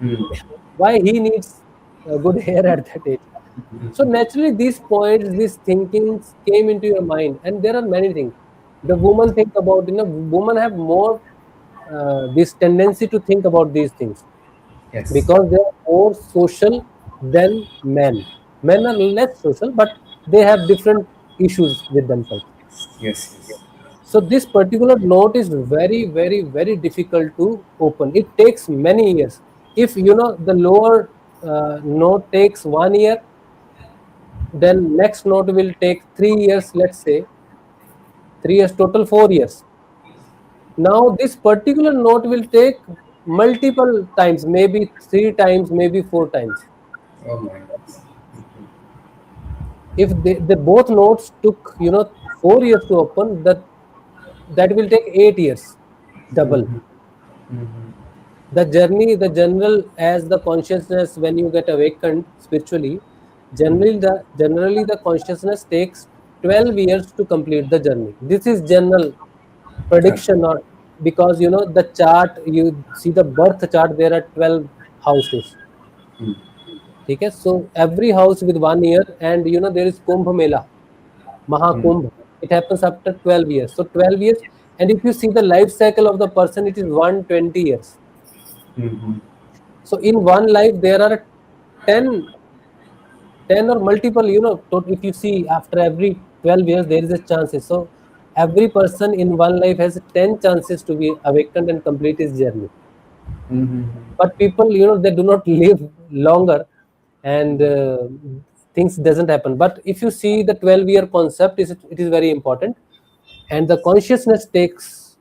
Mm. Why he needs good hair at that age? So naturally, these points, these thinkings came into your mind, and there are many things. The woman think about, women have more this tendency to think about these things Yes. because they are more social than men. Men are less social, but they have different issues with themselves. Yes. Yes. So this particular note is very, very, very difficult to open. It takes many years. If the lower note takes 1 year, then next note will take 3 years. Let's say 3 years, total 4 years. Now this particular note will take multiple times, maybe 3 times, maybe 4 times. Oh my God. If the both notes took 4 years to open, that will take 8 years, double. Mm-hmm. Mm-hmm. The journey, the general, as the consciousness, when you get awakened spiritually, generally the consciousness takes 12 years to complete the journey. This is general Correct. prediction, not because the chart, you see the birth chart, there are 12 houses. Mm. Okay, so every house with 1 year, and there is Kumbh Mela, Mm. Mahakumbh. It happens after 12 years. So 12 years, and if you see the life cycle of the person, it is 120 years. Mm-hmm. So in one life, there are 10, 10 or multiple, if you see after every 12 years, there is a chances. So every person in one life has 10 chances to be awakened and complete his journey. But people, they do not live longer, and things doesn't happen. But if you see the 12-year concept, it is very important, and the consciousness takes.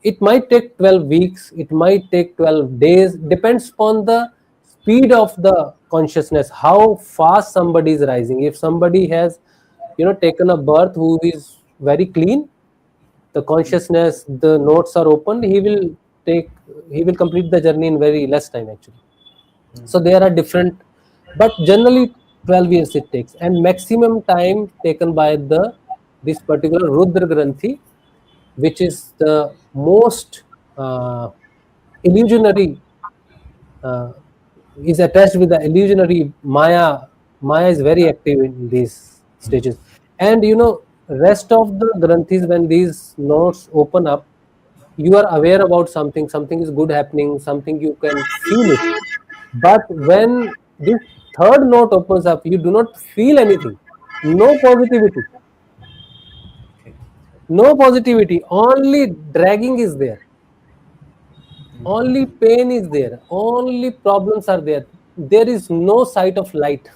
It might take 12 weeks. It might take 12 days. Depends on the speed of the consciousness, how fast somebody is rising. If somebody has, taken a birth who is very clean, the consciousness, the notes are open, he will complete the journey in very less time actually. So there are different, but generally 12 years it takes, and maximum time taken by this particular Rudra Granthi, which is the most illusionary, uh, is attached with the illusionary Maya. Maya is very active in these stages, and rest of the Granthis, when these notes open up, you are aware about something is good happening, something you can feel it. But when this third note opens up, you do not feel anything. No positivity. No positivity. Only dragging is there. Only pain is there. Only problems are there. There is no sight of light.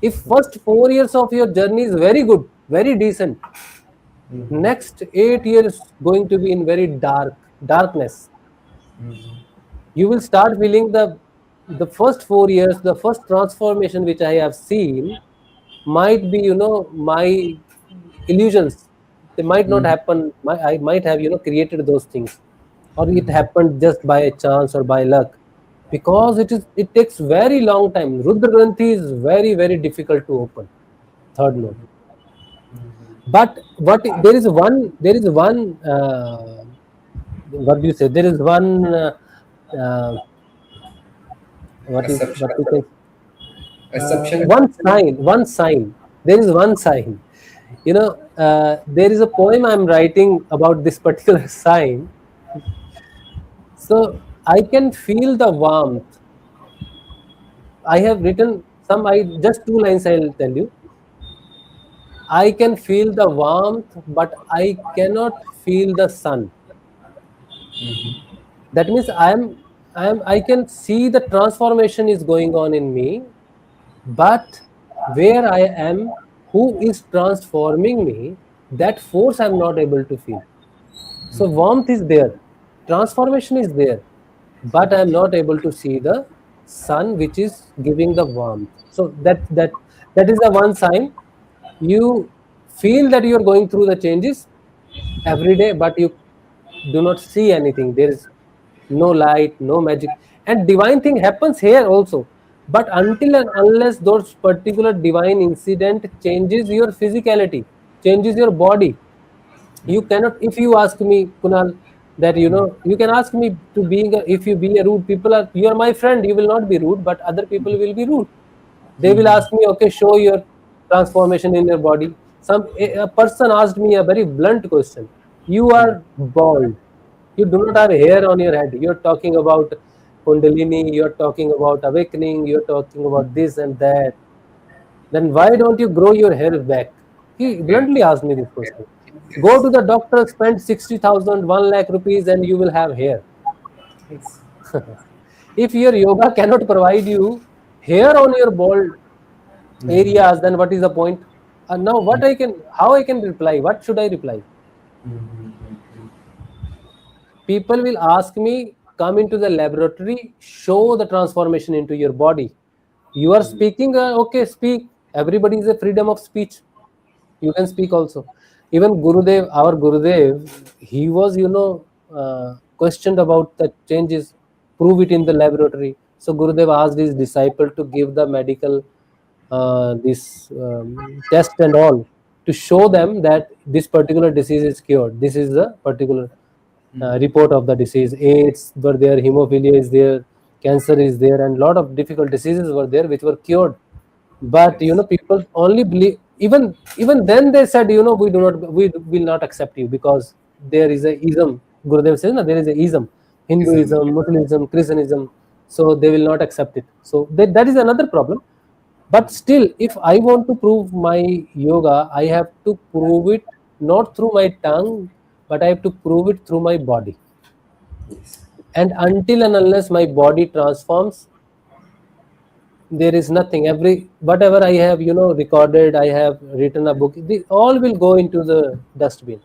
If first 4 years of your journey is very good, very decent, next 8 years going to be in very darkness. You will start feeling the first 4 years, the first transformation which I have seen might be, my illusions. They might not happen. I might have, created those things, or it happened just by a chance or by luck, because it takes very long time. Rudra Granthi is very, very difficult to open, third note. But what there is one what do you say? There is one what we can one sign. There is one sign. There is a poem I'm writing about this particular sign. So I can feel the warmth. I have written just 2 lines I'll tell you. I can feel the warmth, but I cannot feel the sun. That means I can see the transformation is going on in me, but where I am, who is transforming me, that force I'm not able to feel. So warmth is there, transformation is there, but I'm not able to see the sun which is giving the warmth. So that is the one sign. You feel that you are going through the changes every day, but you do not see anything. There is no light, no magic, and divine thing happens here also. But until and unless those particular divine incident changes your physicality, changes your body, you cannot. If you ask me, Kunal, that you can ask me to if you be a rude, you are my friend, you will not be rude, but other people will be rude. They will ask me, okay, show your transformation in your body. A person asked me a very blunt question. You are bald. You do not have hair on your head. You're talking about Kundalini, you're talking about awakening, you're talking about this and that. Then why don't you grow your hair back? He bluntly asked me this question. Go to the doctor, spend 60,000, 1 lakh rupees, and you will have hair. If your yoga cannot provide you hair on your bald areas, then what is the point? Now how I can reply? What should I reply? People will ask me, come into the laboratory, show the transformation into your body. You are speaking, okay, speak. Everybody is a freedom of speech. You can speak also. Even Gurudev, our Gurudev, he was, questioned about the changes, prove it in the laboratory. So Gurudev asked his disciple to give the medical this test and all, to show them that this particular disease is cured. This is the particular report of the disease. AIDS were there, hemophilia is there, cancer is there, and lot of difficult diseases were there which were cured. But people only believe. Even then they said, we will not accept you, because there is a ism. Gurudev says, no, there is a ism, Hinduism, Muslimism, Christianism. So they will not accept it. So that is another problem. But still, if I want to prove my yoga, I have to prove it not through my tongue, but I have to prove it through my body. Yes. And until and unless my body transforms, there is nothing. Whatever I have, recorded, I have written a book, they all will go into the dustbin.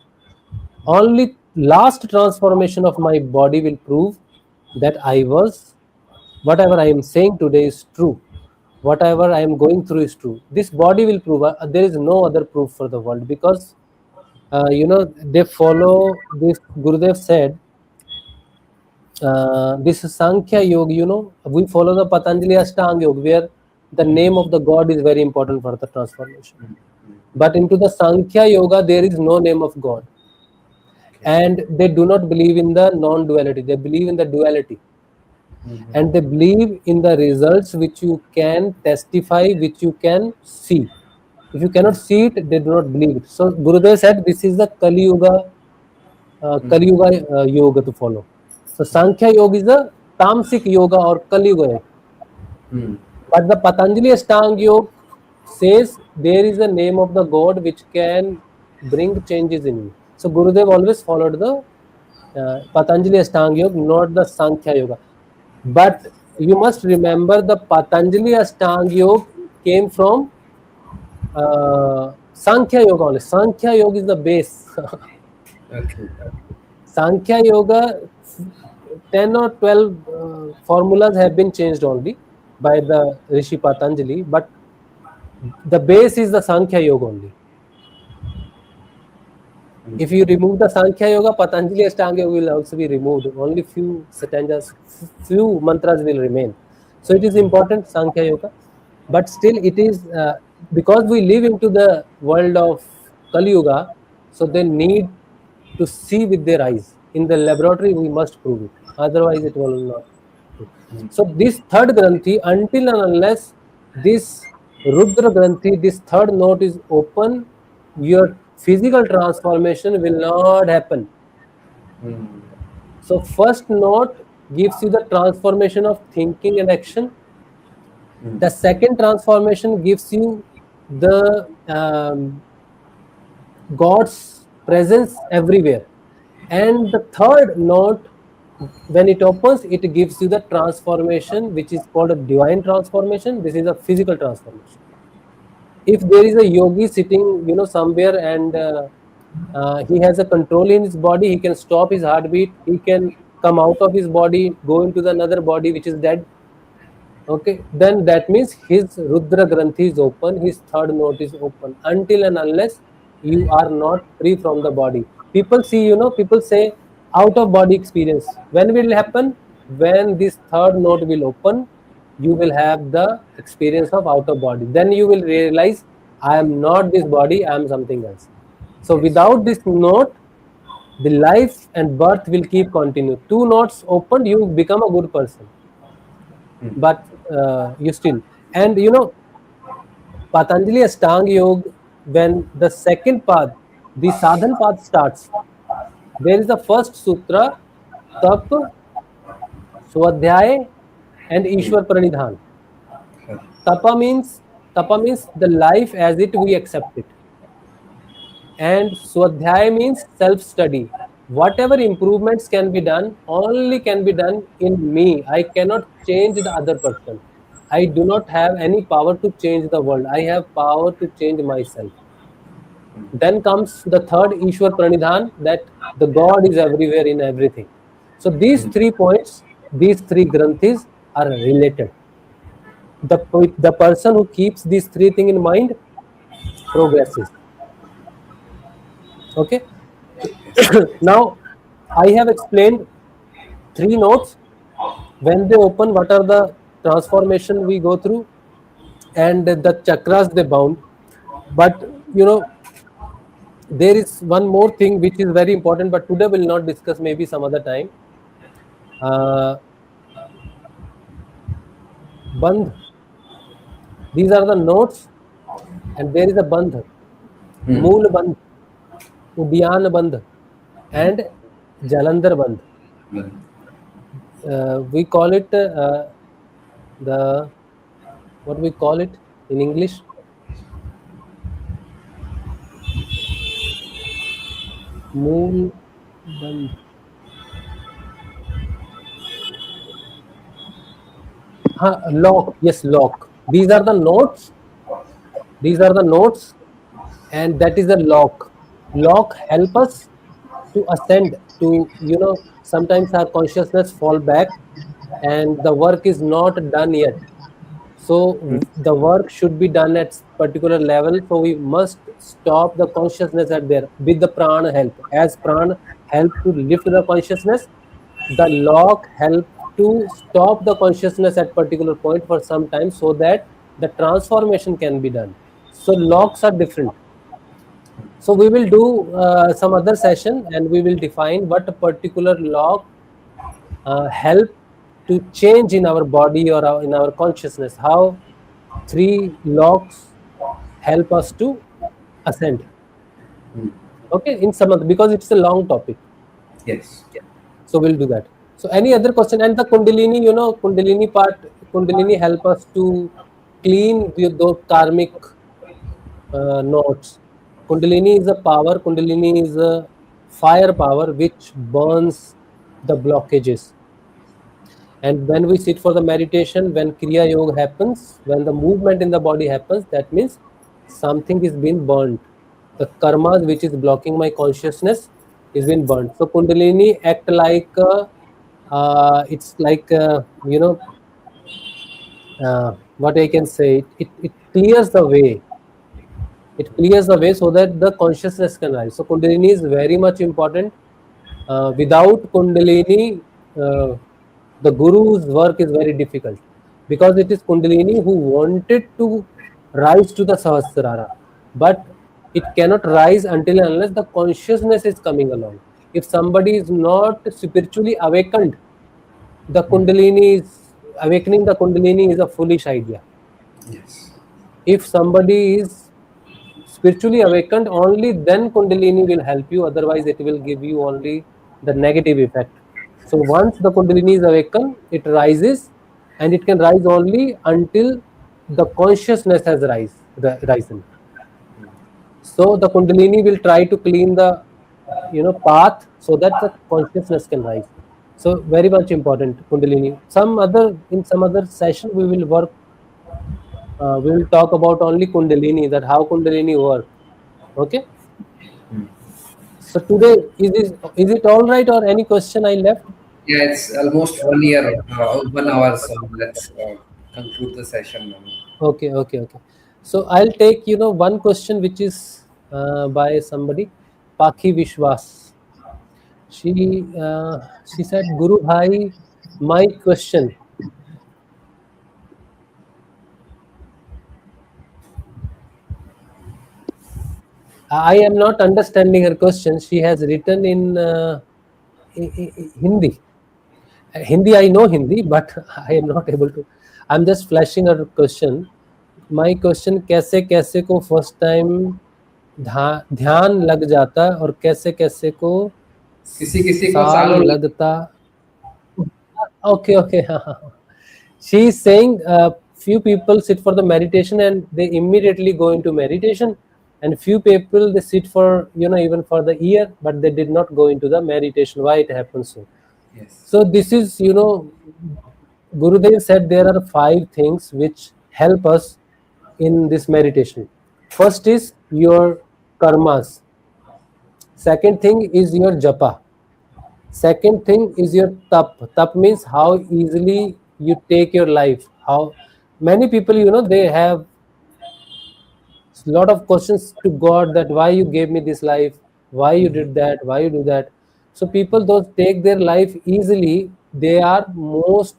Only last transformation of my body will prove that whatever I am saying today is true. Whatever I am going through is true. This body will prove. There is no other proof for the world, because they follow this. Gurudev said, this Sankhya Yoga, we follow the Patanjali Ashtanga Yoga, where the name of the God is very important for the transformation. But into the Sankhya Yoga, there is no name of God. And they do not believe in the non-duality. They believe in the duality. And they believe in the results which you can testify, which you can see. If you cannot see it, they do not believe it. So Gurudev said, this is the Kali Yuga yoga to follow. So Sankhya Yoga is the Tamasic yoga or Kali Yuga yoga. But the Patanjali Ashtanga Yoga says there is a name of the God which can bring changes in you. So Gurudev always followed the Patanjali Ashtanga Yoga, not the Sankhya Yoga. But you must remember, the Patanjali Ashtanga Yoga came from Sankhya Yoga only. Sankhya Yoga is the base. Okay. Sankhya Yoga, 10 or 12 formulas have been changed only by the Rishi Patanjali, but the base is the Sankhya Yoga only. If you remove the Sankhya Yoga, Patanjali Ashtanga Yoga will also be removed. Only few stanzas, few mantras will remain. So it is important, Sankhya Yoga. But still it is, because we live into the world of Kali Yuga, so they need to see with their eyes. In the laboratory, we must prove it. Otherwise, it will not. So this third Granthi, until and unless this Rudra Granthi, this third note is open, your physical transformation will not happen. So first note gives you the transformation of thinking and action. The second transformation gives you the God's presence everywhere. And the third note, when it opens, it gives you the transformation which is called a divine transformation. This is a physical transformation. If there is a yogi sitting, somewhere, and he has a control in his body, he can stop his heartbeat, he can come out of his body, go into the another body which is dead. Okay, then that means his Rudra Granthi is open, his third note is open, until and unless you are not free from the body. People see, people say out of body experience. When will it happen? When this third note will open, you will have the experience of out of body. Then you will realize, I am not this body, I am something else. So without this note, the life and birth will keep continue. Two notes opened, you become a good person. But you still, and Patanjali Ashtanga Yoga, when the second path, the sadhan path starts, there is the first sutra, Tap, Swadhyay, and Ishwar Pranidhan. Tapa means the life as it we accept it, and Swadhyay means self-study. Whatever improvements can be done, only can be done in me. I cannot change the other person. I do not have any power to change the world. I have power to change myself. Then comes the third Ishwar Pranidhan, that the God is everywhere in everything. So these 3 points, these 3 Granthis are related. The person who keeps these 3 things in mind progresses. Okay. Now I have explained 3 notes. When they open, what are the transformation we go through, and the chakras they bound. But there is one more thing which is very important, but today we'll not discuss, maybe some other time. Bandh. These are the notes, and there is a bandh. Mool bandh, Udyan bandh, and Jalandhar bandh. We call it what we call it in English? Moon Band. Lock. Yes, lock. These are the notes. These are the notes, and that is the lock. Lock help us to ascend to, sometimes our consciousness fall back and the work is not done yet. So the work should be done at particular level. So we must stop the consciousness at there with the prana help. As prana help to lift the consciousness, the lock help to stop the consciousness at particular point for some time, so that the transformation can be done. So locks are different. So we will do some other session and we will define what a particular lock help to change in our body or in our consciousness. How three locks help us to ascend. Okay, in some other, because it's a long topic. Yes. So we'll do that. So any other question? And the Kundalini, Kundalini part, Kundalini help us to clean those karmic knots. Kundalini is a power. Kundalini is a fire power which burns the blockages. And when we sit for the meditation, when Kriya Yoga happens, when the movement in the body happens, that means something is being burnt. The karmas which is blocking my consciousness is being burnt. So Kundalini act like it's like what I can say. It clears the way. It clears the way so that the consciousness can rise. So Kundalini is very much important. Without Kundalini, the Guru's work is very difficult, because it is Kundalini who wanted to rise to the Sahasrara, but it cannot rise until and unless the consciousness is coming along. If somebody is not spiritually awakened, the Kundalini is awakening. The Kundalini is a foolish idea. Yes. If somebody is spiritually awakened, only then Kundalini will help you. Otherwise, it will give you only the negative effect. So once the Kundalini is awakened, it rises, and it can rise only until the consciousness has risen. So the Kundalini will try to clean the path so that the consciousness can rise. So very much important, Kundalini. In some other session we will work. We will talk about only Kundalini, that how Kundalini work. Okay. So today is it all right, or any question I left? Yeah, it's almost 1 year, 1 hour. So let's conclude the session now. Okay. So I'll take one question which is by somebody, Pakhi Vishwas. She said, Guru Bhai, my question. I am not understanding her question. She has written in Hindi. Hindi, I know Hindi, but I am not able to. I'm just flashing her question. My question, कैसे कैसे को first time ध्यान लग जाता और कैसे कैसे को किसी को साल साल लगता. Okay. She is saying few people sit for the meditation and they immediately go into meditation, and few people they sit for even for the year, but they did not go into the meditation. Why it happens so? Yes. So this is Gurudev said there are 5 things which help us in this meditation. First is your karmas. Second thing is your japa. Second thing is your tap. Tap means how easily you take your life. How many people they have a lot of questions to God, that why you gave me this life, why you did that, why you do that. So people those take their life easily, they are most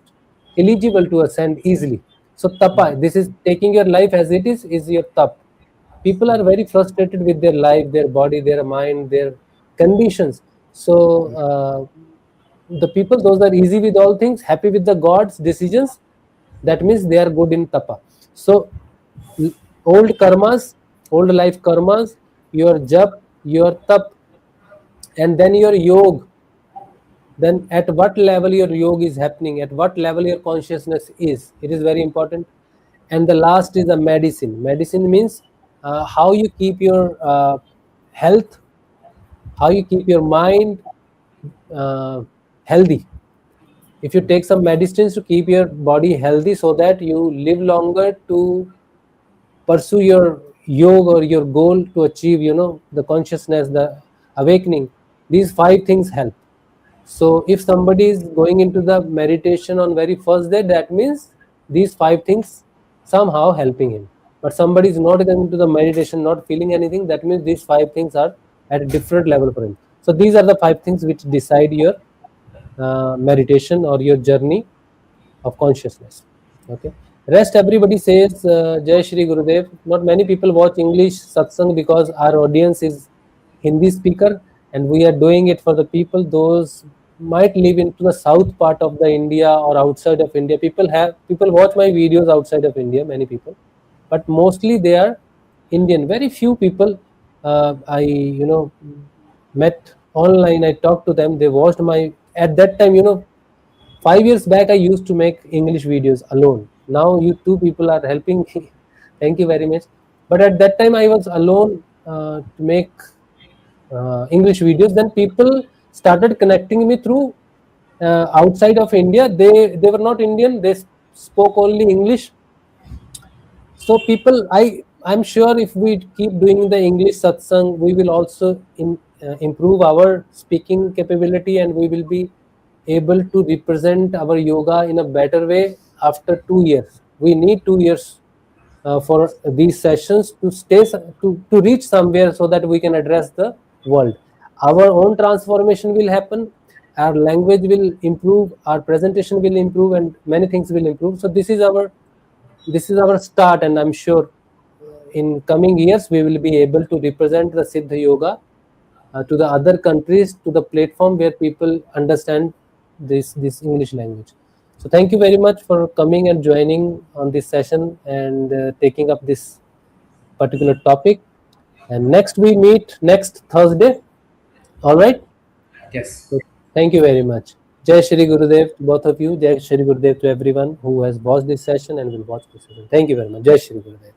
eligible to ascend easily. So tapa, this is taking your life as it is your tap. People are very frustrated with their life, their body, their mind, their conditions. So the people those are easy with all things, happy with the God's decisions, that means they are good in tapa. So old karmas, old life karmas, your jap, your tap, and then your yog. Then at what level your yoga is happening, at what level your consciousness is, it is very important. And the last is the medicine. Medicine means how you keep your health, how you keep your mind healthy. If you take some medicines to keep your body healthy so that you live longer to pursue your yoga or your goal to achieve, the consciousness, the awakening, these 5 things help. So if somebody is going into the meditation on very first day, that means these 5 things somehow helping him. But somebody is not going into the meditation, not feeling anything, that means these 5 things are at a different level for him. So these are the 5 things which decide your meditation or your journey of consciousness. Okay. Rest everybody says Jai Shri Gurudev. Not many people watch English satsang because our audience is Hindi speaker, and we are doing it for the people those might live into the south part of the India or outside of India. People watch my videos outside of India, many people, but mostly they are Indian. Very few people I met online. I talked to them. They watched my, at that time, 5 years back I used to make English videos alone. Now you 2 people are helping me. Thank you very much. But at that time I was alone to make English videos. Then people started connecting me through outside of India. They were not Indian. They spoke only English. So people, I'm sure if we keep doing the English satsang, we will also improve our speaking capability, and we will be able to represent our yoga in a better way after 2 years. We need 2 years for these sessions to to reach somewhere so that we can address the world. Our own transformation will happen, our language will improve, our presentation will improve, and many things will improve. So this is our start, and I'm sure in coming years we will be able to represent the Siddha Yoga to the other countries, to the platform where people understand this English language. So thank you very much for coming and joining on this session and taking up this particular topic. And next we meet next Thursday. All right. Yes. So thank you very much. Jai Shri Gurudev to both of you. Jai Shri Gurudev to everyone who has watched this session and will watch this session. Thank you very much. Jai Shri Gurudev.